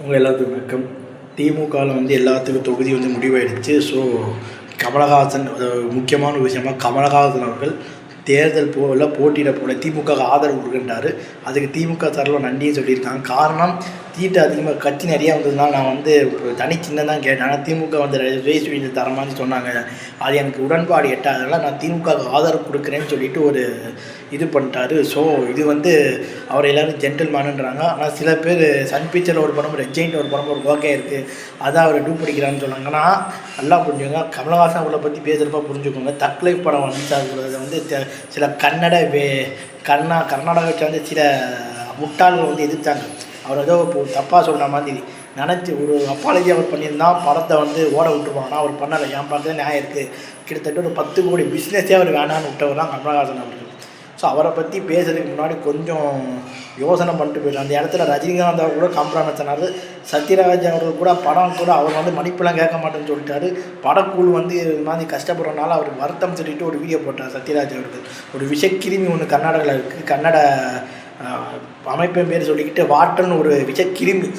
உங்கள் எல்லாத்துக்கும் வணக்கம். திமுகவில் வந்து எல்லாத்துக்கும் தொகுதி வந்து முடிவாயிடுச்சு. ஸோ கமலஹாசன் முக்கியமான விஷயமாக கமலஹாசன் அவர்கள் தேர்தல் போட்டியிட போல திமுக ஆதரவு கொடுக்கின்றாரு. அதுக்கு திமுக சார்பில் நன்றியும் சொல்லியிருக்காங்க. காரணம் சீட்டு அதிகமாக கட்சி நிறையா வந்ததுனால நான் வந்து தனி சின்னம் தான் கேட்டேன். ஆனால் திமுக வந்து ரேஸ் தரமான்னு சொன்னாங்க. அது எனக்கு உடன்பாடு எட்டாதனால நான் திமுக ஆதரவு கொடுக்குறேன்னு சொல்லிட்டு ஒரு இது பண்ணிட்டாரு. ஸோ இது வந்து அவர் எல்லோரும் ஜென்டில்மேனுன்றாங்க. ஆனால் சில பேர் சன் பிக்சரில் ஒரு படம், ரெட் ஜெயிண்ட் ஒரு படம், ஒரு ஓகே இருக்குது, அதான் அவர் டூ பிடிக்கிறான்னு சொன்னாங்க. ஆனால் நல்லா புரிஞ்சுக்கோங்க, கமலஹாசன் அவரை பற்றி பேசுகிறப்ப புரிஞ்சுக்கோங்க. தக் லைஃப் படம் வந்து வந்து சில கர்நாடகாவை சேர்ந்த சில முட்டாள்கள் வந்து எதிர்த்தாங்க. அவர் ஏதோ தப்பாக சொல்கிற மாதிரி நினச்சி ஒரு அப்பாலஜி அவர் பண்ணியிருந்தால் படத்தை வந்து ஓட விட்டுருவாங்க. ஆனால் அவர் பண்ணலை. என் படத்தில் நியாயம் இருக்குது. கிட்டத்தட்ட ஒரு 10 கோடி பிஸ்னஸே அவர் வேணான்னு விட்டவர் தான் கமலஹாசன் அவர்கள். ஸோ அவரை பற்றி பேசுறதுக்கு முன்னாடி கொஞ்சம் யோசனை பண்ணிட்டு போயிடலாம். அந்த இடத்துல ரஜினிகாந்த் அவர் கூட காம்ப்ரமைஸ் ஆனார். சத்யராஜ் அவர்கள் கூட படம் கூட அவர் வந்து மன்னிப்பெல்லாம் கேட்க மாட்டேன்னு சொல்லிட்டாரு. படக்குழு வந்து இது மாதிரி கஷ்டப்படுறதுனால அவர் வருத்தம் சொல்லிட்டு ஒரு வீடியோ போட்டார் சத்யராஜ் அவர்கள். ஒரு விஷக்கிருமி ஒன்று கர்நாடகாவில் இருக்குது. கன்னட அமைப்பின் பேர் சொல்லிக்கிட்டு வாட்டர்னு ஒரு விஷக்கிருமி,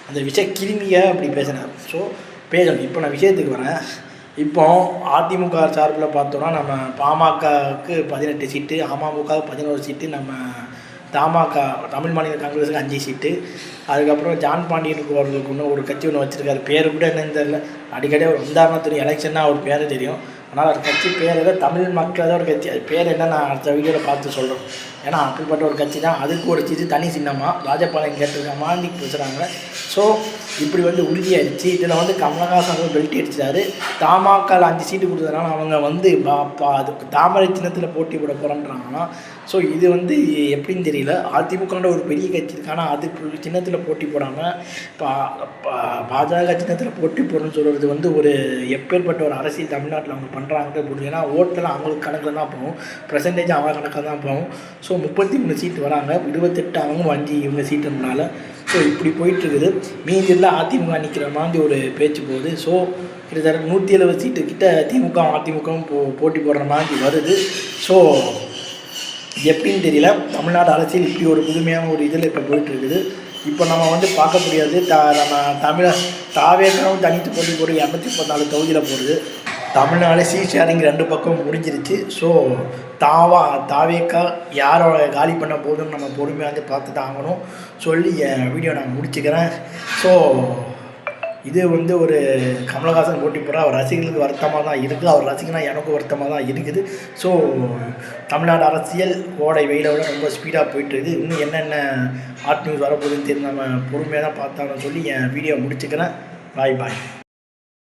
அந்த விஷக்கிருமியை அப்படி பேசினார். ஸோ பேசணும். இப்போ நான் விஷயத்துக்கு வரேன். இப்போ அதிமுக சார்பில் பார்த்தோன்னா நம்ம பாமகவுக்கு 18 சீட்டு, அமமுகவுக்கு 11 சீட்டு, நம்ம தமாக தமிழ் மாநில காங்கிரஸுக்கு 5 சீட்டு. அதுக்கப்புறம் ஜான் பாண்டியனுக்கு அவர்களுக்கு இன்னும் ஒரு கட்சி ஒன்று வச்சுருக்காரு. பேர் கூட என்னன்னு தெரியல. அடிக்கடி அவர் உதாரணத்துக்கு எலெக்ஷன்னா அவர் பேர் தெரியும். ஆனால் ஒரு கட்சி பேர் ஏதோ தமிழ் மக்கள் தான் ஒரு கட்சி. அது பேர் என்ன நான் அடுத்த வீடியோவில் பார்த்து சொல்கிறேன். ஏன்னா அப்படிப்பட்ட ஒரு கட்சி தான். அதுக்கு ஒரு சீட்டு தனி சின்னமாக ராஜபாளையம் கேட்டிருக்க மாதிரி பேசுகிறாங்க. ஸோ இப்படி வந்து உறுதியாகிடுச்சு. இதில் வந்து கமலஹாசன் பெல்ட் அடிச்சிட்டாரு. தமாகாவில் 5 சீட்டு கொடுத்ததுனால அவங்க வந்து தாமரை சின்னத்தில் போட்டி போட போகிறேன்றாங்கன்னா, ஸோ இது வந்து எப்படின்னு தெரியல. அதிமுகன்ற ஒரு பெரிய கட்சி இருக்குது. ஆனால் அது சின்னத்தில் போட்டி போடாமல் பாஜக சின்னத்தில் போட்டி போடணும்னு சொல்கிறது வந்து ஒரு எப்பேற்பட்ட ஒரு அரசியல் தமிழ்நாட்டில் அவங்க பண்ணுறாங்க புரியுது. ஏன்னா ஓட்டெல்லாம் அவங்களுக்கு கணக்கில் தான் போகும், பர்சன்டேஜ் அவங்க கணக்கில் தான் போகும். ஸோ 33 சீட்டு வராங்க, 28 அவங்க 5 இவங்க சீட்டுனால. ஸோ இப்படி போயிட்டுருக்குது. மீதியில் அதிமுக நிற்கிற மாதிரி ஒரு பேச்சு போகுது. ஸோ கிட்டத்தட்ட 170 சீட்டு கிட்ட அதிமுகவும் போட்டி போடுற மாதிரி வருது. ஸோ எப்படின்னு தெரியல. தமிழ்நாடு அரசியல் இப்படி ஒரு புதுமையான ஒரு இதில் இப்போ போயிட்டுருக்குது. இப்போ நம்ம வந்து பார்க்க முடியாது. நம்ம தாவேக்காவும் தனித்து போட்டி போட்டு 214 தொகுதியில் போடுது. தமிழ்நாடு ஷேரிங் 2 பக்கம் முடிஞ்சிருச்சு. ஸோ தாவேக்கா யாரோட காலி பண்ண போதுன்னு நம்ம பொறுமையாக வந்து பார்த்து தாங்கணும் சொல்லி என் வீடியோ நான் முடிச்சுக்கிறேன். ஸோ இது வந்து ஒரு கமலஹாசன் போட்டி போடுற அவர் ரசிகர்களுக்கு வருத்தமாக தான் இருக்குது. அவர் ரசிகனா எனக்கும் வருத்தமாக தான் இருக்குது. ஸோ தமிழ்நாடு அரசியல் கோடை வெயிலோட ரொம்ப ஸ்பீடாக போயிட்டுருக்குது. இன்னும் என்னென்ன ஹாட் நியூஸ் வரப்போகுதுன்னு தெரிஞ்சு நம்ம பொறுமையாக தான் பார்த்தாங்கன்னு சொல்லி என் வீடியோ முடிச்சுக்கிறேன். பாய்.